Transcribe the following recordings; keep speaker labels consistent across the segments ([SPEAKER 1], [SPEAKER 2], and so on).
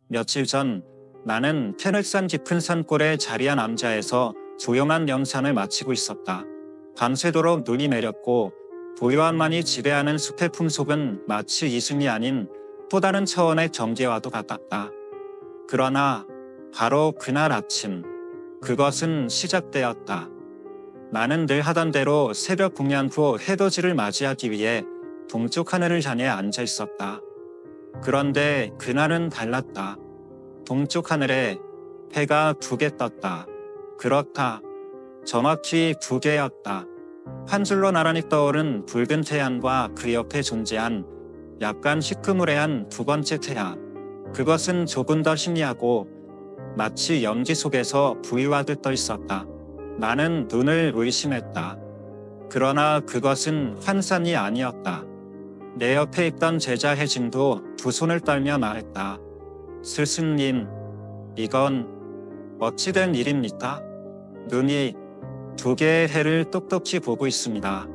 [SPEAKER 1] 며칠 전 나는 태백산 깊은 산골에 자리한 암자에서 조용한 명상을 마치고 있었다. 밤새도록 눈이 내렸고 고요함만이 지배하는 숲의 풍속은 마치 이승이 아닌 또 다른 차원의 정제와도 같았다. 그러나 바로 그날 아침 그것은 시작되었다. 나는 늘 하던 대로 새벽 공양 후 해돋이를 맞이하기 위해 동쪽 하늘을 향해 앉아 있었다. 그런데 그날은 달랐다. 동쪽 하늘에 해가 2개 떴다. 그렇다. 정확히 2개였다. 한 줄로 나란히 떠오른 붉은 태양과 그 옆에 존재한 약간 시커무레한 2번째 태양. 그것은 조금 더 희미하고 마치 연기 속에서 부유하듯 떠 있었다. 나는 눈을 의심했다. 그러나 그것은 환상이 아니었다. 내 옆에 있던 제자 혜진도 2 손을 떨며 말했다. 스승님, 이건 어찌된 일입니까? 눈이 2개의 해를 똑똑히 보고 있습니다.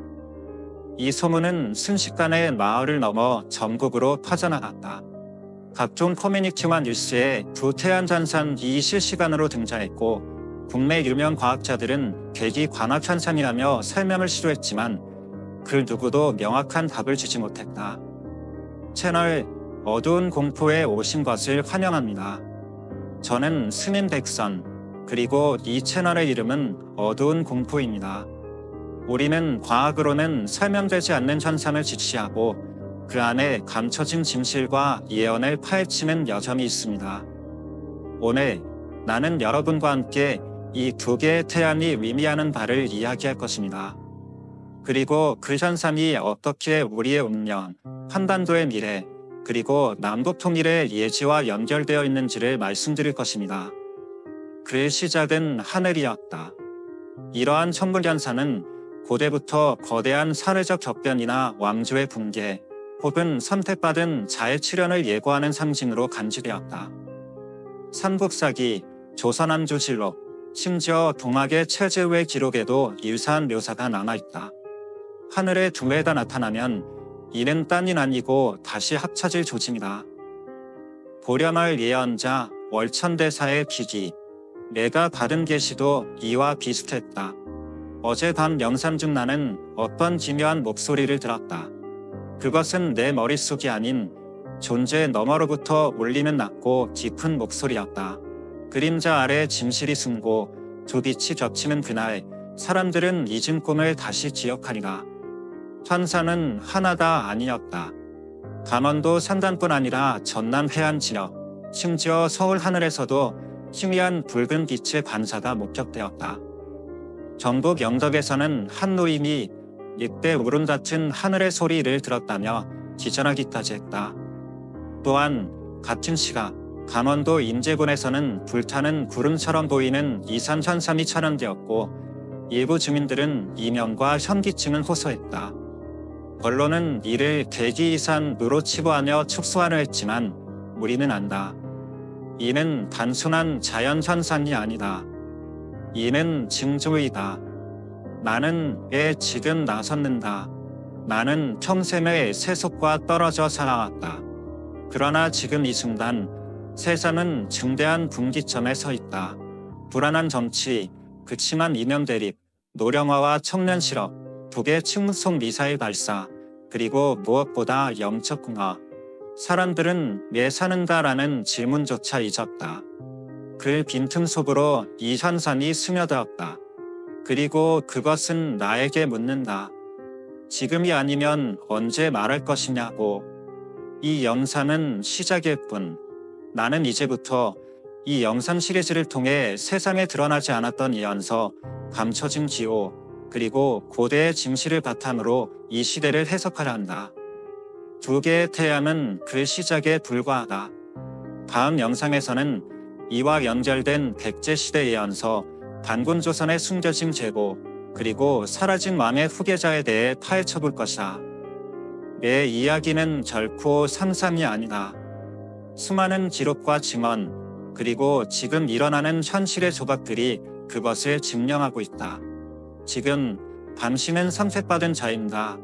[SPEAKER 1] 이 소문은 순식간에 마을을 넘어 전국으로 퍼져나갔다. 각종 커뮤니티와 뉴스에 2 태양 현상이 실시간으로 등장했고 국내 유명 과학자들은 괴기 광학 현상이라며 설명을 시도했지만 그 누구도 명확한 답을 주지 못했다. 채널 어두운 공포에 오신 것을 환영합니다. 저는 스님 백선, 그리고 이 채널의 이름은 어두운 공포입니다. 우리는 과학으로는 설명되지 않는 현상을 직시하고 그 안에 감춰진 진실과 예언을 파헤치는 여정이 있습니다. 오늘 나는 여러분과 함께 이 2개의 태양이 의미하는 바를 이야기할 것입니다. 그리고 그 현상이 어떻게 우리의 운명, 한반도의 미래, 그리고 남북 통일의 예지와 연결되어 있는지를 말씀드릴 것입니다. 그 시작은 하늘이었다. 이러한 천문 현상은 고대부터 거대한 사회적 격변이나 왕조의 붕괴, 혹은 선택받은 자의 출현을 예고하는 상징으로 간주되었다. 삼국사기, 조선왕조실록, 심지어 동학의 최재우의 기록에도 유사한 묘사가 남아있다. 하늘에 2회가 나타나면 이는 딴이 아니고 다시 합쳐질 조짐이다. 보렴할 예언자 월천대사의 기기, 내가 받은 계시도 이와 비슷했다. 어제 밤 영상 중 나는 어떤 기묘한 목소리를 들었다. 그것은 내 머릿속이 아닌 존재 너머로부터 울리는 낮고 깊은 목소리였다. 그림자 아래 진실이 숨고 2 빛이 겹치는 그날 사람들은 잊은 꿈을 다시 기억하리라. 현상은 하나가 아니었다. 강원도 산단뿐 아니라 전남 해안 지역, 심지어 서울 하늘에서도 희미한 붉은 빛의 반사가 목격되었다. 전북 영덕에서는 한 노인이 이때 울음 같은 하늘의 소리를 들었다며 기절하기까지 했다. 또한 같은 시각 강원도 인제군에서는 불타는 구름처럼 보이는 이산 현상이 촬영되었고 일부 주민들은 이명과 현기증을 호소했다. 언론은 이를 대기 이산으로 치부하며 축소하려 했지만 우리는 안다. 이는 단순한 자연 현상이 아니다. 이는 징조이다. 나는 왜 지금 나섰는가. 나는 평생의 세속과 떨어져 살아왔다. 그러나 지금 이 순간 세상은 중대한 분기점에 서 있다. 불안한 정치, 그치만 이면 대립, 노령화와 청년 실업, 북의 침묵속 미사일 발사, 그리고 무엇보다 영적 공허. 사람들은 왜 사는가라는 질문조차 잊었다. 그 빈틈 속으로 이 현상이 스며들었다. 그리고 그것은 나에게 묻는다. 지금이 아니면 언제 말할 것이냐고. 이 영상은 시작일 뿐. 나는 이제부터 이 영상 시리즈를 통해 세상에 드러나지 않았던 예언서, 감춰진 기호, 그리고 고대의 진실을 바탕으로 이 시대를 해석하려 한다. 2개의 태양은 그 시작에 불과하다. 다음 영상에서는 이와 연결된 백제시대 예언서, 단군조선의 숨겨진 제보, 그리고 사라진 왕의 후계자에 대해 파헤쳐볼 것이다. 내 이야기는 결코 상상이 아니다. 수많은 기록과 증언, 그리고 지금 일어나는 현실의 조각들이 그것을 증명하고 있다. 지금 당신은 선택받은 자인가?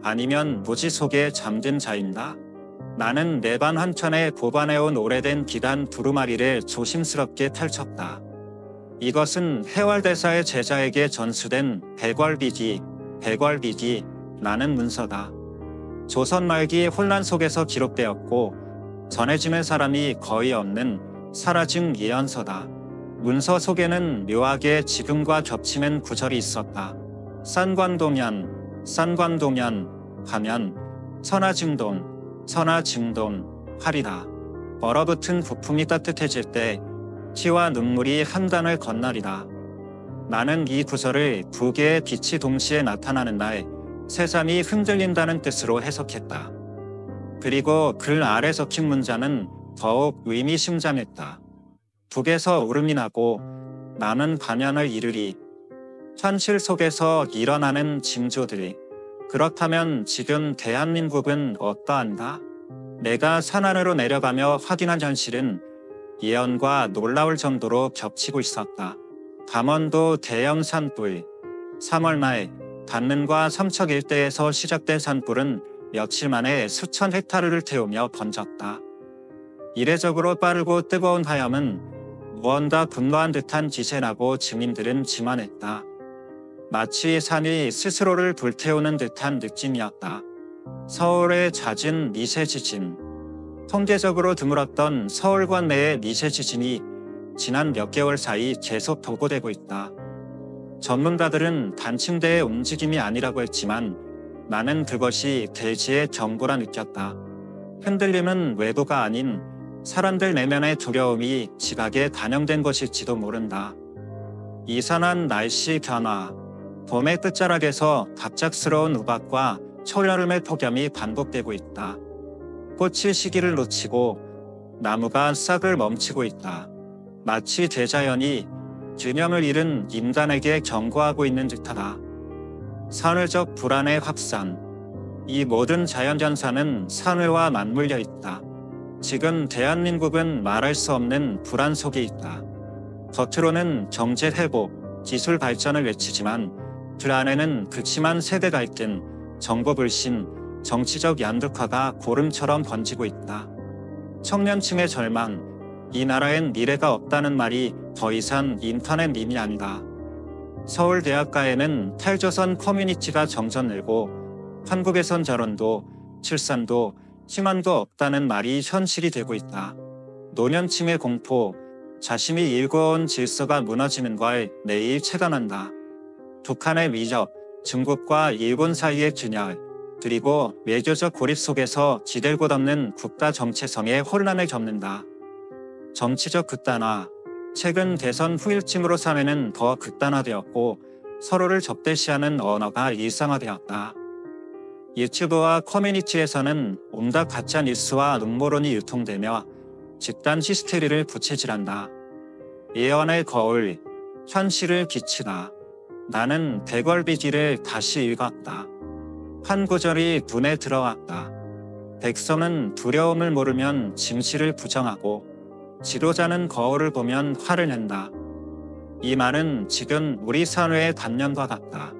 [SPEAKER 1] 아니면 무지 속에 잠든 자인가? 나는 내 방 한켠에 보관해온 오래된 기단 두루마리를 조심스럽게 펼쳤다. 이것은 해월대사의 제자에게 전수된 백월비기라는 문서다. 조선 말기 혼란 속에서 기록되었고 전해지는 사람이 거의 없는 사라진 예언서다. 문서 속에는 묘하게 지금과 겹치는 구절이 있었다. 산관동연 가면 선하증돈 하리라. 얼어붙은 부품이 따뜻해질 때 피와 눈물이 한 단을 건너리라. 나는 이 구절을 두 개의 빛이 동시에 나타나는 날 세상이 흔들린다는 뜻으로 해석했다. 그리고 글 아래 적힌 문자는 더욱 의미심장했다. 북에서 울음이 나고 나는 반연을 이르리. 현실 속에서 일어나는 징조들이. 그렇다면 지금 대한민국은 어떠한가? 내가 산안으로 내려가며 확인한 현실은 예언과 놀라울 정도로 겹치고 있었다. 강원도 대형 산불. 3월 말 단릉과 삼척 일대에서 시작된 산불은 며칠 만에 수천 헥타르를 태우며 번졌다. 이례적으로 빠르고 뜨거운 화염은 무언가 분노한 듯한 기세라고 증인들은 증언했다. 마치 산이 스스로를 불태우는 듯한 느낌이었다. 서울의 잦은 미세 지진. 통계적으로 드물었던 서울권 내의 미세 지진이 지난 몇 개월 사이 계속 보고되고 있다. 전문가들은 단층대의 움직임이 아니라고 했지만 나는 그것이 대지의 경고라 느꼈다. 흔들림은 외부가 아닌 사람들 내면의 두려움이 지각에 반영된 것일지도 모른다. 이상한 날씨 변화. 봄의 끝자락에서 갑작스러운 우박과 초여름의 폭염이 반복되고 있다. 꽃이 시기를 놓치고 나무가 싹을 멈추고 있다. 마치 대자연이 균형을 잃은 인간에게 경고하고 있는 듯하다. 산울적 불안의 확산. 이 모든 자연현상은 산울와 맞물려 있다. 지금 대한민국은 말할 수 없는 불안 속에 있다. 겉으로는 경제 회복, 기술 발전을 외치지만 그 안에는 극심한 세대 갈등, 정보 불신, 정치적 양극화가 고름처럼 번지고 있다. 청년층의 절망. 이 나라엔 미래가 없다는 말이 더 이상 인터넷 밈이 아니다. 서울대학가에는 탈조선 커뮤니티가 점점 늘고 한국에선 결혼도, 출산도, 희망도 없다는 말이 현실이 되고 있다. 노년층의 공포. 자신이 일궈온 질서가 무너지는 걸 매일 체감한다. 북한의 위협, 중국과 일본 사이의 균열, 그리고 외교적 고립 속에서 지댈 곳 없는 국가 정체성의 혼란을 겪는다. 정치적 극단화. 최근 대선 후일침으로 사회는 더 극단화되었고 서로를 적대시하는 언어가 일상화되었다. 유튜브와 커뮤니티에서는 온갖 가짜 뉴스와 음모론이 유통되며 집단 히스테리를 부채질한다. 예언의 거울, 현실을 비치다. 나는 백월비기를 다시 읽었다. 한 구절이 눈에 들어왔다. 백성은 두려움을 모르면 진실을 부정하고 지도자는 거울을 보면 화를 낸다. 이 말은 지금 우리 사회의 단면과 같다.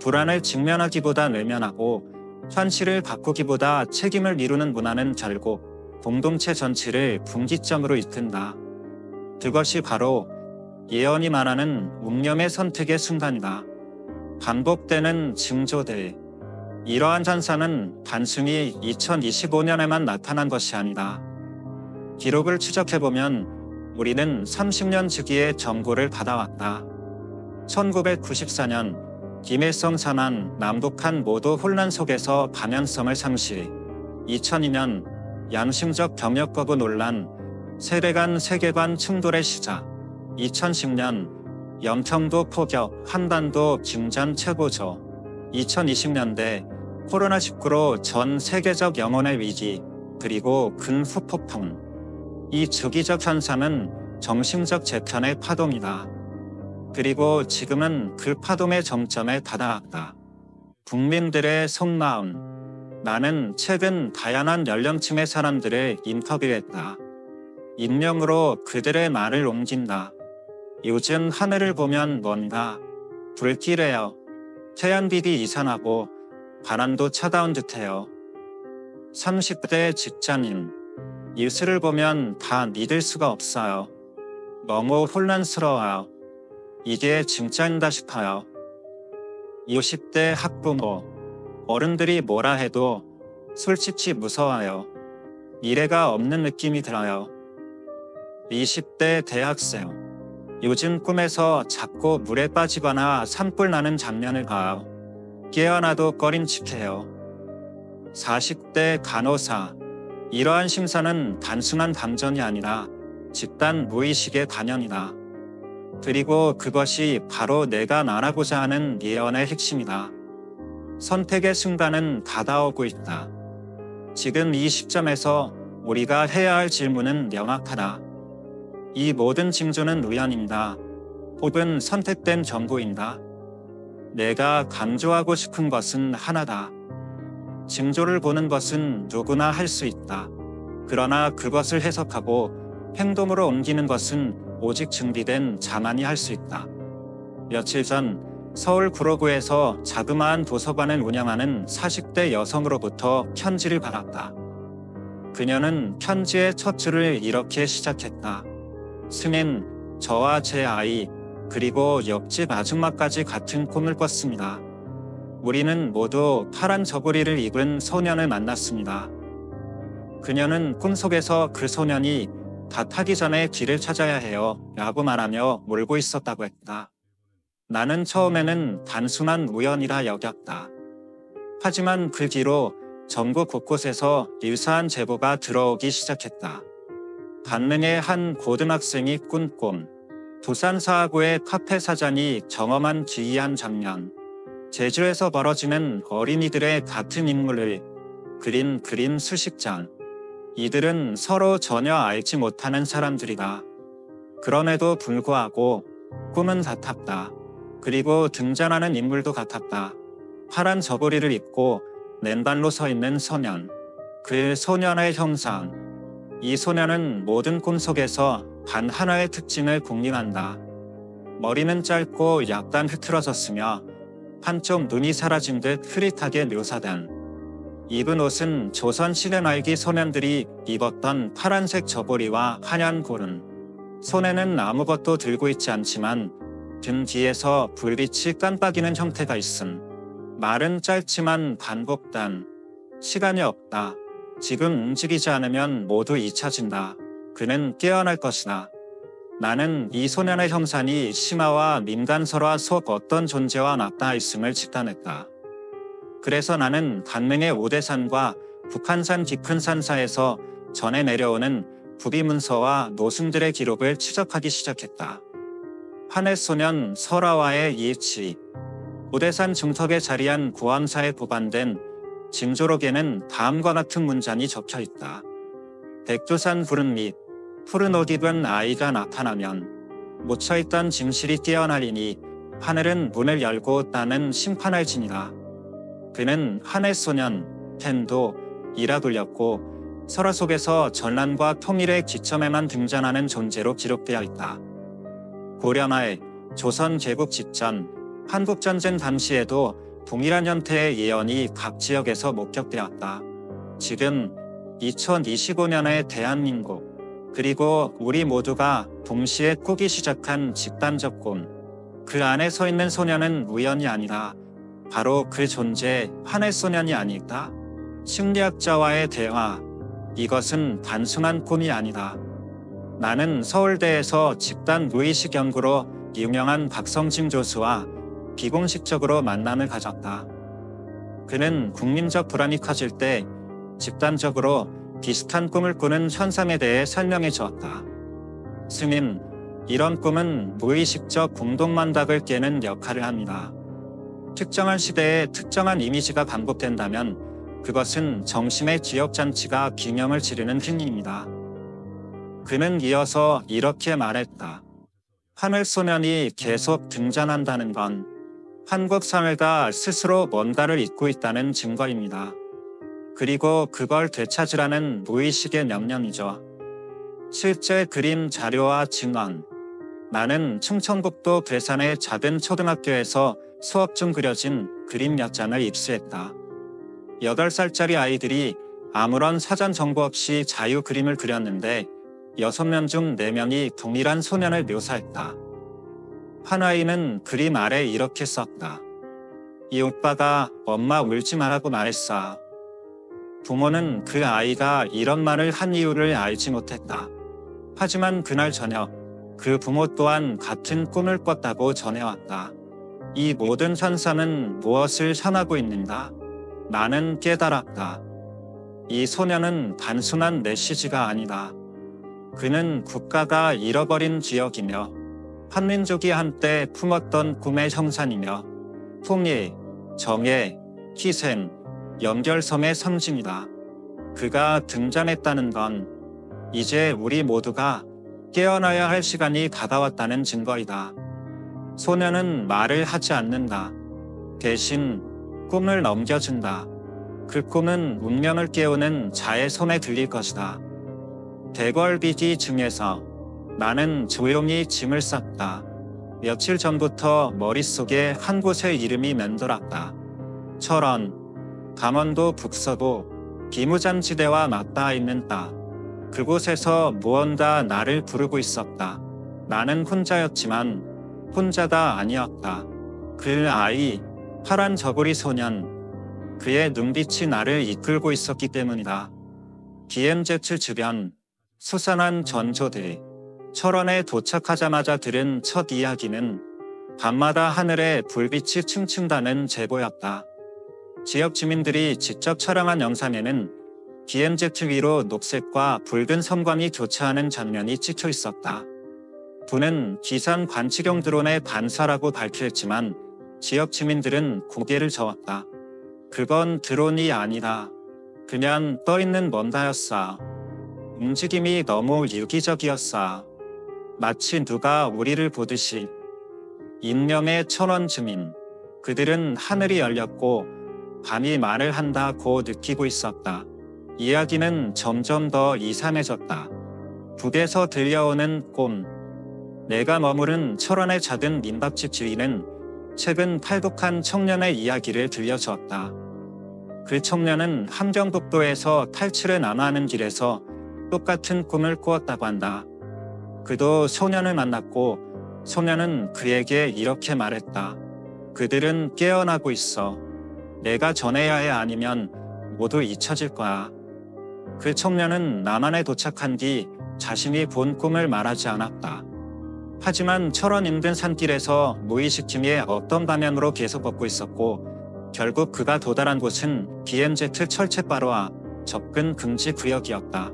[SPEAKER 1] 불안을 직면하기보다 외면하고 현실을 바꾸기보다 책임을 미루는 문화는 결국 공동체 전체를 분기점으로 이끈다. 그것이 바로 예언이 말하는 웅념의 선택의 순간이다. 반복되는 징조들. 이러한 현상은 단순히 2025년에만 나타난 것이 아니다. 기록을 추적해보면 우리는 30년 주기의 정보를 받아왔다. 1994년 김일성 산안, 남북한 모두 혼란 속에서 방향성을 상실. 2002년 양심적 병역 거부 논란, 세대 간 세계관 충돌의 시작. 2010년 영평도 포격, 한반도 김전 최고조. 2020년대 코로나19로 전 세계적 영혼의 위기, 그리고 근후 폭풍. 이 주기적 현상은 정신적 재편의 파동이다. 그리고 지금은 그 파동의 정점에 다다랐다. 국민들의 속마음. 나는 최근 다양한 연령층의 사람들을 인터뷰했다. 익명으로 그들의 말을 옮긴다. 요즘 하늘을 보면 뭔가 불길해요. 태양빛이 이상하고 바람도 차가운 듯해요. 30대 직장인. 뉴스를 보면 다 믿을 수가 없어요. 너무 혼란스러워요. 이게 진짜인가 싶어요. 60대 학부모. 어른들이 뭐라 해도 솔직히 무서워요. 미래가 없는 느낌이 들어요. 20대 대학생. 요즘 꿈에서 자꾸 물에 빠지거나 산불 나는 장면을 봐요. 깨어나도 꺼림칙해요. 40대 간호사. 이러한 심사는 단순한 감정이 아니라 집단 무의식의 단연이다. 그리고 그것이 바로 내가 말하고자 하는 예언의 핵심이다. 선택의 순간은 다가오고 있다. 지금 이 시점에서 우리가 해야 할 질문은 명확하다. 이 모든 징조는 우연인가? 혹은 선택된 정보인가? 내가 강조하고 싶은 것은 하나다. 징조를 보는 것은 누구나 할 수 있다. 그러나 그것을 해석하고 행동으로 옮기는 것은 오직 준비된 자만이 할 수 있다. 며칠 전 서울 구로구에서 자그마한 도서관을 운영하는 40대 여성으로부터 편지를 받았다. 그녀는 편지의 첫 줄을 이렇게 시작했다. 스님, 저와 제 아이, 그리고 옆집 아줌마까지 같은 꿈을 꿨습니다. 우리는 모두 파란 저고리를 입은 소년을 만났습니다. 그녀는 꿈속에서 그 소년이 다 타기 전에 길을 찾아야 해요 라고 말하며 몰고 있었다고 했다. 나는 처음에는 단순한 우연이라 여겼다. 하지만 그 뒤로 전국 곳곳에서 유사한 제보가 들어오기 시작했다. 강릉의 한 고등학생이 꾼 꿈, 부산 사하구의 카페 사장이 경험한 기이한 장면, 제주에서 벌어지는 어린이들의 같은 인물을 그린 그림 수십 장. 이들은 서로 전혀 알지 못하는 사람들이다. 그럼에도 불구하고 꿈은 같았다. 그리고 등장하는 인물도 같았다. 파란 저고리를 입고 맨발로 서 있는 소년. 그 소년의 형상. 이 소년은 모든 꿈 속에서 단 하나의 특징을 공유한다. 머리는 짧고 약간 흐트러졌으며 한쪽 눈이 사라진 듯 흐릿하게 묘사된. 입은 옷은 조선시대 말기 소년들이 입었던 파란색 저고리와 하얀 고른. 손에는 아무것도 들고 있지 않지만 등 뒤에서 불빛이 깜빡이는 형태가 있음. 말은 짧지만 반복단. 시간이 없다. 지금 움직이지 않으면 모두 잊혀진다. 그는 깨어날 것이다. 나는 이 소년의 형상이 심화와 민간설화 속 어떤 존재와 맞닿아 있음을 직감했다. 그래서 나는 강릉의 오대산과 북한산 깊은 산사에서 전해 내려오는 부비문서와 노승들의 기록을 추적하기 시작했다. 한해 소년 설화와의 일치. 오대산 중턱에 자리한 고암사에 보관된 징조록에는 다음과 같은 문장이 적혀있다. 백두산 구름 밑 푸른 옷 입은 아이가 나타나면 묻혀있던 짐실이 깨어나리니 하늘은 문을 열고 나는 심판할 지니라. 그는 한해 소년, 펜도 이라 불렸고 설화 속에서 전란과 통일의 지점에만 등장하는 존재로 기록되어 있다. 고려말 조선 개국 직전 한국전쟁 당시에도 동일한 형태의 예언이 각 지역에서 목격되었다. 지금 2025년의 대한민국, 그리고 우리 모두가 동시에 꾸기 시작한 집단적 꿈. 그 안에 서 있는 소년은 우연이 아니라 바로 그 존재 한해 소년이 아닐까? 심리학자와의 대화. 이것은 단순한 꿈이 아니다. 나는 서울대에서 집단 무의식 연구로 유명한 박성진 교수와 비공식적으로 만남을 가졌다. 그는 국민적 불안이 커질 때 집단적으로 비슷한 꿈을 꾸는 현상에 대해 설명해 주었다. 스님, 이런 꿈은 무의식적 공동만각을 깨는 역할을 합니다. 특정한 시대에 특정한 이미지가 반복된다면 그것은 정신의 기억장치가 균형을 지르는 행위입니다. 그는 이어서 이렇게 말했다. 하늘소년이 계속 등장한다는 건 한국 사회가 스스로 뭔가를 잊고 있다는 증거입니다. 그리고 그걸 되찾으라는 무의식의 명령이죠. 실제 그림 자료와 증언. 나는 충청북도 괴산의 작은 초등학교에서 수업 중 그려진 그림 몇 장을 입수했다. 8살짜리 아이들이 아무런 사전 정보 없이 자유 그림을 그렸는데 6명 중 4명이 동일한 소년을 묘사했다. 한 아이는 그림 아래 이렇게 썼다. 이 오빠가 엄마 울지 말라고 말했어. 부모는 그 아이가 이런 말을 한 이유를 알지 못했다. 하지만 그날 저녁 그 부모 또한 같은 꿈을 꿨다고 전해왔다. 이 모든 현상은 무엇을 향하고 있는가? 나는 깨달았다. 이 소년은 단순한 메시지가 아니다. 그는 국가가 잃어버린 기억이며 한민족이 한때 품었던 꿈의 형상이며 통일, 정의, 희생, 연결섬의 상징이다. 그가 등장했다는 건 이제 우리 모두가 깨어나야 할 시간이 다가왔다는 증거이다. 소년은 말을 하지 않는다. 대신 꿈을 넘겨준다. 그 꿈은 운명을 깨우는 자의 손에 들릴 것이다. 대궐비기 중에서 나는 조용히 짐을 쌌다. 며칠 전부터 머릿속에 한 곳의 이름이 맴돌았다. 철원, 강원도 북서부, 기무장지대와 맞닿아 있는 땅. 그곳에서 무언가 나를 부르고 있었다. 나는 혼자였지만 혼자가 아니었다. 그 아이, 파란 저고리 소년, 그의 눈빛이 나를 이끌고 있었기 때문이다. BMZ 주변, 수상한 전조들. 철원에 도착하자마자 들은 첫 이야기는 밤마다 하늘에 불빛이 층층다는 제보였다. 지역 주민들이 직접 촬영한 영상에는 BMZ 위로 녹색과 붉은 섬광이 교차하는 장면이 찍혀 있었다. 부는 기상 관측용 드론의 반사라고 밝혔지만 지역 주민들은 고개를 저었다. 그건 드론이 아니다. 그냥 떠있는 뭔가였어. 움직임이 너무 유기적이었어. 마치 누가 우리를 보듯이. 익명의 천원 주민. 그들은 하늘이 열렸고 밤이 말을 한다고 느끼고 있었다. 이야기는 점점 더 이상해졌다. 북에서 들려오는 꿈. 내가 머무른 철원의 작은 민박집 주인은 최근 탈북한 청년의 이야기를 들려주었다. 그 청년은 함경북도에서 탈출해 남하하는 길에서 똑같은 꿈을 꾸었다고 한다. 그도 소년을 만났고 소년은 그에게 이렇게 말했다. 그들은 깨어나고 있어. 내가 전해야 해 아니면 모두 잊혀질 거야. 그 청년은 남한에 도착한 뒤 자신이 본 꿈을 말하지 않았다. 하지만 철원 인근 산길에서 무의식 중에 어떤 방향으로 계속 걷고 있었고 결국 그가 도달한 곳은 BMZ 철책바로 앞 접근 금지 구역이었다.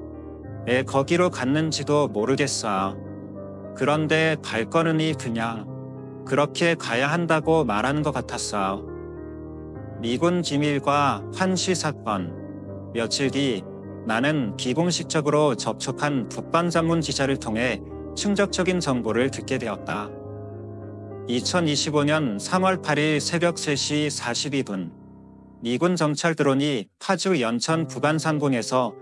[SPEAKER 1] 왜 거기로 갔는지도 모르겠어. 그런데 발걸음이 그냥 그렇게 가야 한다고 말하는 것 같았어. 미군 기밀과 환시 사건. 며칠 뒤 나는 비공식적으로 접촉한 북방 전문 기자를 통해 충격적인 정보를 듣게 되었다. 2025년 3월 8일 새벽 3시 42분 미군 정찰 드론이 파주 연천 부간 상공에서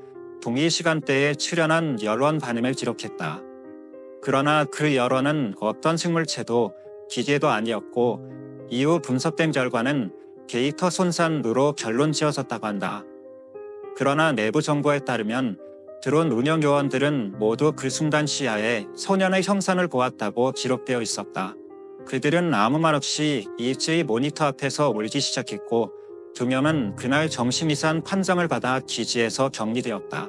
[SPEAKER 1] 동일 시간대에 출현한 열원 반응을 기록했다. 그러나 그 열원은 어떤 생물체도 기계도 아니었고 이후 분석된 결과는 데이터 손상으로 결론 지어졌다고 한다. 그러나 내부 정보에 따르면 드론 운영 요원들은 모두 그 순간 시야에 소년의 형상을 보았다고 기록되어 있었다. 그들은 아무 말 없이 일제히 모니터 앞에서 울기 시작했고 2명은 그날 정신 이상 판정을 받아 기지에서 격리되었다.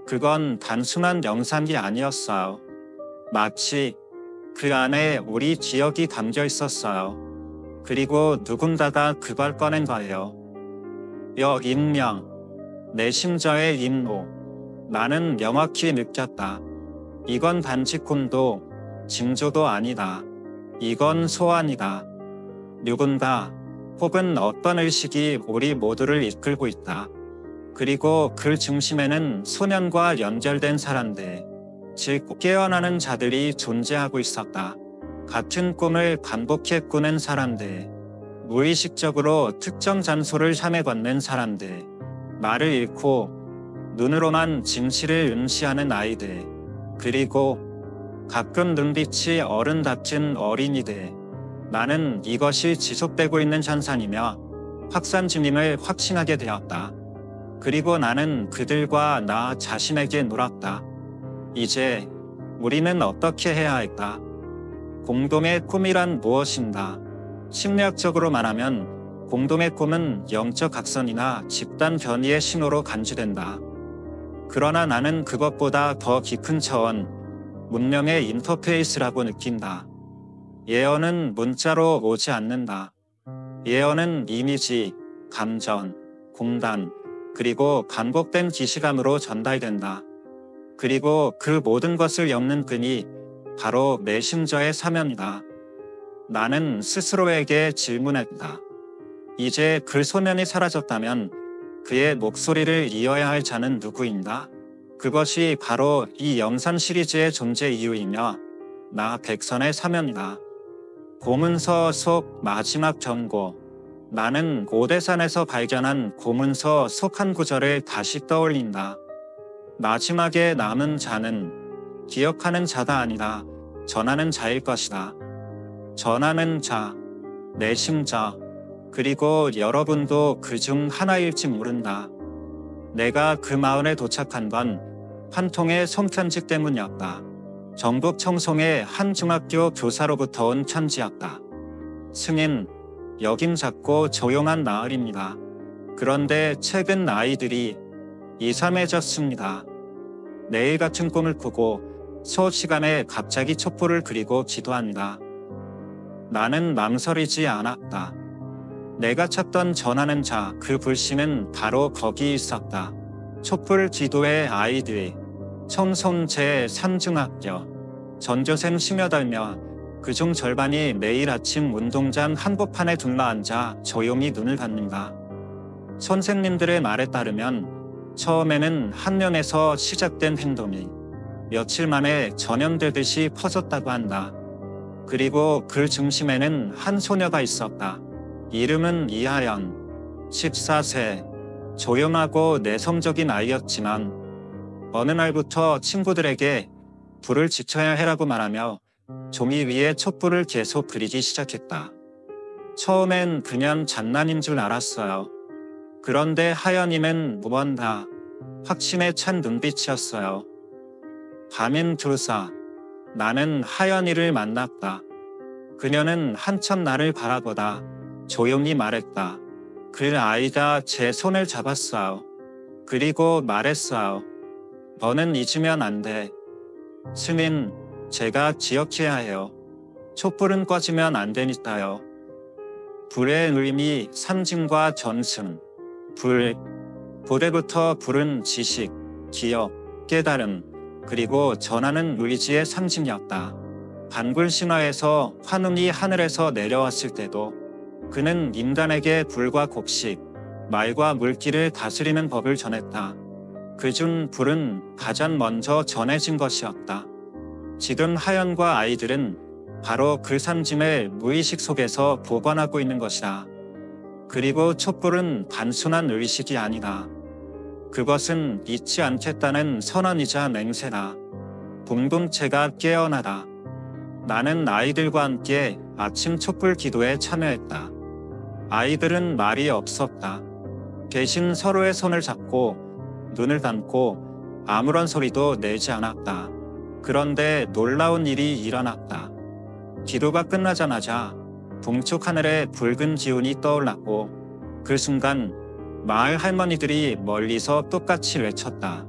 [SPEAKER 1] 그건 단순한 영상이 아니었어요. 마치 그 안에 우리 기억이 담겨 있었어요. 그리고 누군가가 그걸 꺼낸 거예요. 익명, 내 심저의 임무. 나는 명확히 느꼈다. 이건 단지 꿈도 징조도 아니다. 이건 소환이다. 누군가 혹은 어떤 의식이 우리 모두를 이끌고 있다. 그리고 그 중심에는 소년과 연결된 사람들, 즉 깨어나는 자들이 존재하고 있었다. 같은 꿈을 반복해 꾸는 사람들, 무의식적으로 특정 장소를 향해 걷는 사람들, 말을 잃고 눈으로만 진실을 응시하는 아이들, 그리고 가끔 눈빛이 어른 같은 어린이들. 나는 이것이 지속되고 있는 현상이며 확산 중임을 확신하게 되었다. 그리고 나는 그들과 나 자신에게 물었다. 이제 우리는 어떻게 해야 할까? 공동의 꿈이란 무엇인가? 심리학적으로 말하면 공동의 꿈은 영적 각성이나 집단 변이의 신호로 간주된다. 그러나 나는 그것보다 더 깊은 차원, 문명의 인터페이스라고 느낀다. 예언은 문자로 오지 않는다. 예언은 이미지, 감정, 공단, 그리고 반복된 기시감으로 전달된다. 그리고 그 모든 것을 엮는 끈이 바로 메신저의 사명이다. 나는 스스로에게 질문했다. 이제 그 소년이 사라졌다면 그의 목소리를 이어야 할 자는 누구인가? 그것이 바로 이 영상 시리즈의 존재 이유이며 나 백선의 사명이다. 고문서 속 마지막 경고. 나는 오대산에서 발견한 고문서 속 한 구절을 다시 떠올린다. 마지막에 남은 자는 기억하는 자가 아니라 전하는 자일 것이다. 전하는 자, 내심자, 그리고 여러분도 그중 하나일지 모른다. 내가 그 마을에 도착한 건 한 통의 손편지 때문이었다. 전북 청송의 한 중학교 교사로부터 온 편지였다. 승인, 여긴 작고 조용한 마을입니다. 그런데 최근 아이들이 이상해졌습니다. 내일 같은 꿈을 꾸고 수업 시간에 갑자기 촛불을 그리고 기도합니다. 나는 망설이지 않았다. 내가 찾던 전하는 자, 그 불씨는 바로 거기 있었다. 촛불 기도의 아이들, 청송 제3중학교, 전교생 10여덟명, 그중 절반이 매일 아침 운동장 한복판에 둘러앉아 조용히 눈을 감는다. 선생님들의 말에 따르면 처음에는 한 면에서 시작된 행동이 며칠 만에 전염되듯이 퍼졌다고 한다. 그리고 그 중심에는 한 소녀가 있었다. 이름은 이하연, 14세. 조용하고 내성적인 아이였지만 어느 날부터 친구들에게 불을 지쳐야 해라고 말하며 종이 위에 촛불을 계속 그리기 시작했다. 처음엔 그냥 장난인 줄 알았어요. 그런데 하연이는 무언가 확신에 찬 눈빛이었어요. 밤인 두사, 나는 하연이를 만났다. 그녀는 한참 나를 바라보다 조용히 말했다. 그 아이가 제 손을 잡았어요. 그리고 말했어요. 너는 잊으면 안 돼. 스님, 제가 기억해야 해요. 촛불은 꺼지면 안 되니까요. 불의 의미, 상징과 전승. 불, 고대부터 불은 지식, 기억, 깨달음, 그리고 전하는 의지의 상징이었다. 반굴 신화에서 환웅이 하늘에서 내려왔을 때도 그는 인간에게 불과 곡식, 말과 물기를 다스리는 법을 전했다. 그중 불은 가장 먼저 전해진 것이었다. 지금 하연과 아이들은 바로 그 상징을 무의식 속에서 보관하고 있는 것이다. 그리고 촛불은 단순한 의식이 아니다. 그것은 잊지 않겠다는 선언이자 맹세다. 공동체가 깨어나다. 나는 아이들과 함께 아침 촛불 기도에 참여했다. 아이들은 말이 없었다. 대신 서로의 손을 잡고 눈을 감고 아무런 소리도 내지 않았다. 그런데 놀라운 일이 일어났다. 기도가 끝나자마자 동쪽 하늘에 붉은 기운이 떠올랐고 그 순간 마을 할머니들이 멀리서 똑같이 외쳤다.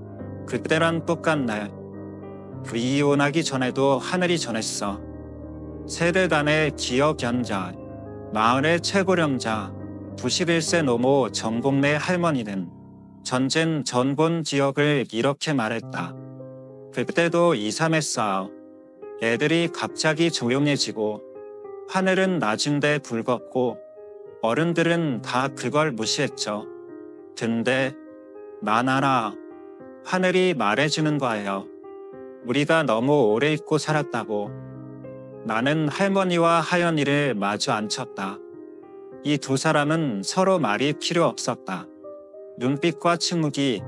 [SPEAKER 1] 그때란 똑같은 날. 이혼하기 전에도 하늘이 전했어. 세대 간의 기억 연자, 마을의 최고령자, 91세 노모 정복래 할머니는 전쟁 전본 지역을 이렇게 말했다. 그때도 이상했어요. 애들이 갑자기 조용해지고 하늘은 낮은데 붉었고 어른들은 다 그걸 무시했죠. 근데 난 알아. 하늘이 말해주는 거예요. 우리가 너무 오래 잊고 살았다고. 나는 할머니와 하연이를 마주 앉혔다. 이 두 사람은 서로 말이 필요 없었다. 눈빛과 침묵이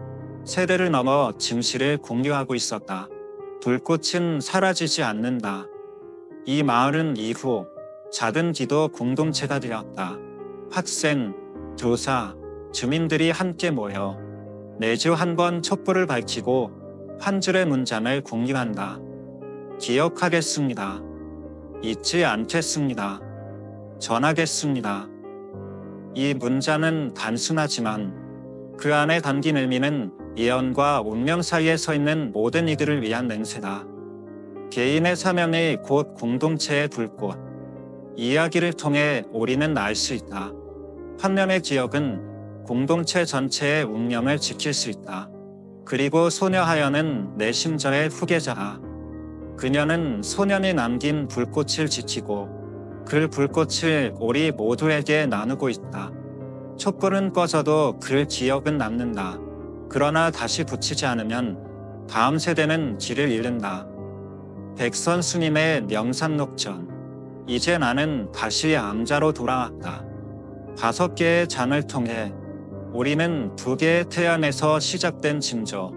[SPEAKER 1] 세대를 넘어 진실을 공유하고 있었다. 불꽃은 사라지지 않는다. 이 마을은 이후 작은 기도 공동체가 되었다. 학생, 교사, 주민들이 함께 모여 매주 한 번 촛불을 밝히고 한 줄의 문장을 공유한다. 기억하겠습니다. 잊지 않겠습니다. 전하겠습니다. 이 문장은 단순하지만 그 안에 담긴 의미는 예언과 운명 사이에 서 있는 모든 이들을 위한 맹세다. 개인의 사명이 곧 공동체의 불꽃. 이야기를 통해 우리는 알 수 있다. 한 명의 기억은 공동체 전체의 운명을 지킬 수 있다. 그리고 소녀 하연은 내 심저의 후계자다. 그녀는 소년이 남긴 불꽃을 지키고 그 불꽃을 우리 모두에게 나누고 있다. 촛불은 꺼져도 그 기억은 남는다. 그러나 다시 붙이지 않으면 다음 세대는 길을 잃는다. 백선 스님의 명산록전. 이제 나는 다시 암자로 돌아왔다. 5개의 장을 통해 우리는 2개의 태양에서 시작된 징조,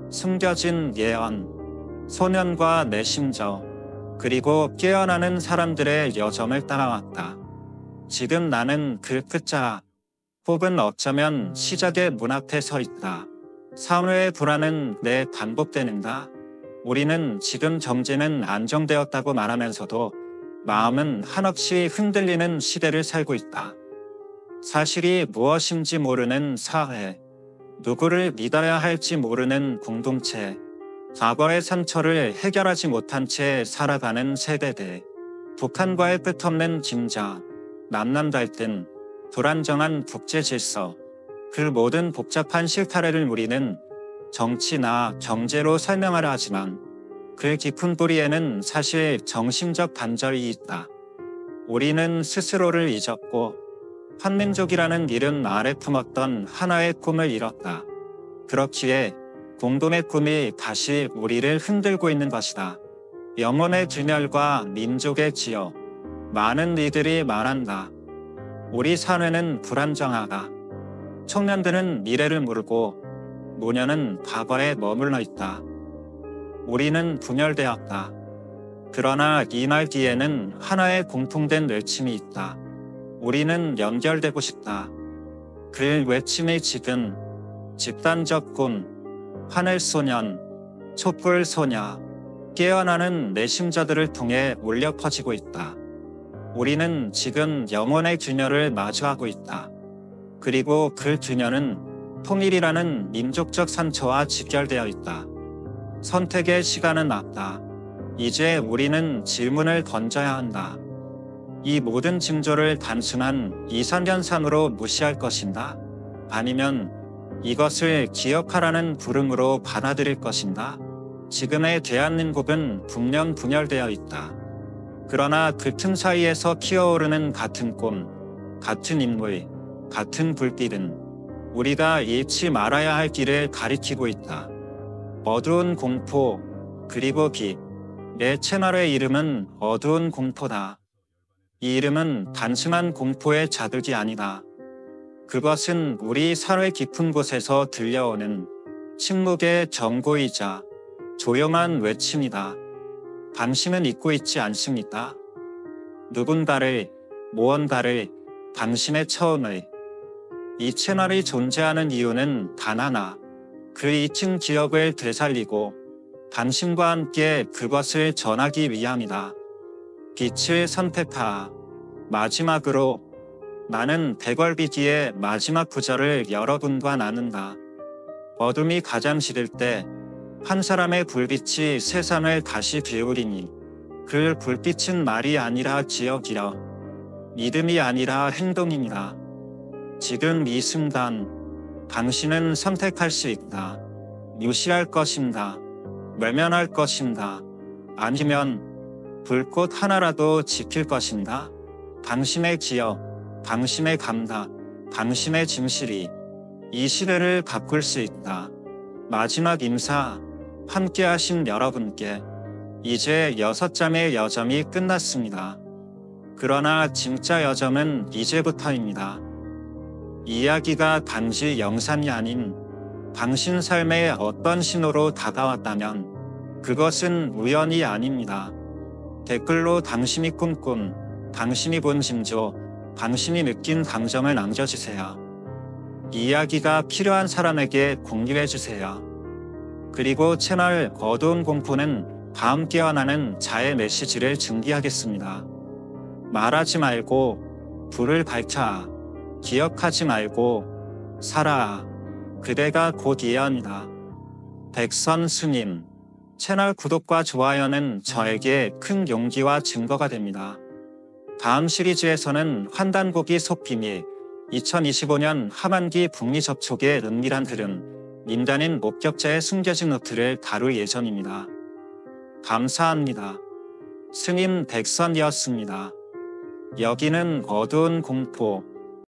[SPEAKER 1] 숨겨진 예언, 소년과 내 심저, 그리고 깨어나는 사람들의 여정을 따라왔다. 지금 나는 그 끝자, 혹은 어쩌면 시작의 문 앞에 서 있다. 사회의 불안은 내 반복되는다. 우리는 지금 경제는 안정되었다고 말하면서도 마음은 한없이 흔들리는 시대를 살고 있다. 사실이 무엇인지 모르는 사회, 누구를 믿어야 할지 모르는 공동체, 과거의 상처를 해결하지 못한 채 살아가는 세대들, 북한과의 끝없는 긴장, 남남 갈등, 불안정한 국제 질서, 그 모든 복잡한 실타래를 우리는 정치나 경제로 설명하려 하지만 그 깊은 뿌리에는 사실 정신적 반절이 있다. 우리는 스스로를 잊었고 한민족이라는 이름 아래 품었던 하나의 꿈을 잃었다. 그렇기에 공동의 꿈이 다시 우리를 흔들고 있는 것이다. 영혼의 균열과 민족의 지역. 많은 이들이 말한다. 우리 사회는 불안정하다. 청년들은 미래를 모르고 노년은 과거에 머물러 있다. 우리는 분열되었다. 그러나 이 말 뒤에는 하나의 공통된 외침이 있다. 우리는 연결되고 싶다. 그 외침이 지금 집단적 꿈, 하늘소년, 촛불소녀, 깨어나는 내심자들을 통해 울려 퍼지고 있다. 우리는 지금 영혼의 균열을 마주하고 있다. 그리고 그 균열은 통일이라는 민족적 상처와 직결되어 있다. 선택의 시간은 왔다. 이제 우리는 질문을 던져야 한다. 이 모든 징조를 단순한 이상현상으로 무시할 것인가? 아니면 이것을 기억하라는 부름으로 받아들일 것인가? 지금의 대한민국은 분명 분열되어 있다. 그러나 그 틈 사이에서 피어오르는 같은 꿈, 같은 인물, 같은 불빛은 우리가 잃지 말아야 할 길을 가리키고 있다. 어두운 공포, 그리고 빛. 내 채널의 이름은 어두운 공포다. 이 이름은 단순한 공포의 자극이 아니다. 그것은 우리 사회 깊은 곳에서 들려오는 침묵의 경고이자 조용한 외침이다. 당신은 잊고 있지 않습니까? 누군가를, 무언가를, 당신의 처음을. 이 채널이 존재하는 이유는 단 하나. 그 잊힌 기억을 되살리고 당신과 함께 그것을 전하기 위함이다. 빛을 선택하. 마지막으로 나는 백월비기의 마지막 구절을 여러분과 나눈다. 어둠이 가장 시릴 때 한 사람의 불빛이 세상을 다시 비우리니 그 불빛은 말이 아니라 기억이라 믿음이 아니라 행동입니다. 지금 이 순간 당신은 선택할 수 있다. 무시할 것인가? 외면할 것인가? 아니면 불꽃 하나라도 지킬 것인가? 당신의 기억, 당신의 감각, 당신의 진실이 이 시대를 바꿀 수 있다. 마지막 인사, 함께 하신 여러분께 이제 6장의 여정이 끝났습니다. 그러나 진짜 여정은 이제부터입니다. 이야기가 단지 영상이 아닌 당신 삶의 어떤 신호로 다가왔다면 그것은 우연이 아닙니다. 댓글로 당신이 꿈꾼, 당신이 본 징조, 당신이 느낀 감정을 남겨주세요. 이야기가 필요한 사람에게 공유해주세요. 그리고 채널 어두운 공포는 다음 깨어나는 자의 메시지를 증기하겠습니다. 말하지 말고 불을 밝혀. 기억하지 말고 살아. 그대가 곧 예언이다. 백선 스님. 채널 구독과 좋아요는 저에게 큰 용기와 증거가 됩니다. 다음 시리즈에서는 환단고기 속비밀, 2025년 하반기 북미 접촉의 은밀한 흐름, 민간인 목격자의 숨겨진 루트를 다룰 예정입니다. 감사합니다. 스님 백선이었습니다. 여기는 어두운 공포.